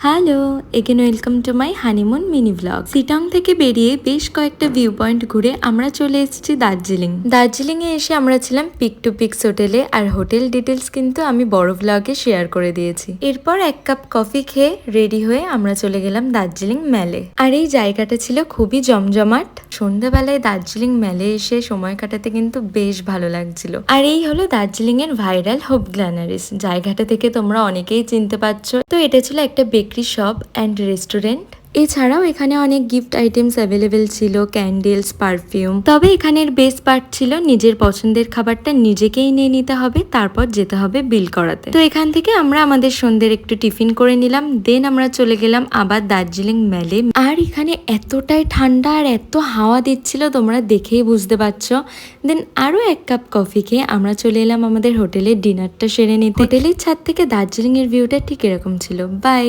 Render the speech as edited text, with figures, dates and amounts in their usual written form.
Hello, again welcome to my honeymoon mini blog. Sittong থেকে বেরিয়ে বেশ কয়েকটা ভিউ পয়েন্ট ঘুরে আমরা চলে এসেছি দার্জিলিংয়ে এসে আমরা ছিলাম পিক টু পিক্স হোটেলে, আর হোটেল ডিটেলস কিন্তু আমি বড় ব্লগে শেয়ার করে দিয়েছি। এরপর এক কাপ কফি খেয়ে রেডি হয়ে আমরা চলে গেলাম দার্জিলিং ম্যালে। আর এই জায়গাটা ছিল খুবই জমজমাট। সন্ধ্যাবেলায় দার্জিলিং ম্যালে এসে সময় কাটাতে কিন্তু বেশ ভালো লাগছিল। আর এই হলো দার্জিলিং এর ভাইরাল হোপ গ্ল্যানারিস। জায়গাটা থেকে তোমরা অনেকেই চিনতে পারছো। তো এটা ছিল একটা বেকারি শপ অ্যান্ড রেস্টুরেন্ট। এছাড়াও এখানে অনেক গিফট আইটেমস অ্যাভেলেবেল ছিল, ক্যান্ডেলস, পারফিউম। তবে এখানের বেস্ট পার্ট ছিল নিজের পছন্দের খাবারটা নিজেকেই নিয়ে নিতে হবে, তারপর যেতে হবে বিল করাতে। তো এখান থেকে আমরা আমাদের সন্ধ্যের একটু টিফিন করে নিলাম, দেন আমরা চলে গেলাম আবার দার্জিলিং ম্যালে। আর এখানে এতটাই ঠান্ডা আর এত হাওয়া দিচ্ছিল, তোমরা দেখেই বুঝতে পারছো। দেন আরো এক কাপ কফি খেয়ে আমরা চলে এলাম আমাদের হোটেলের ডিনারটা সেরে নিতে। হোটেলের ছাদ থেকে দার্জিলিং এর ভিউটা ঠিক এরকম ছিল। বাই।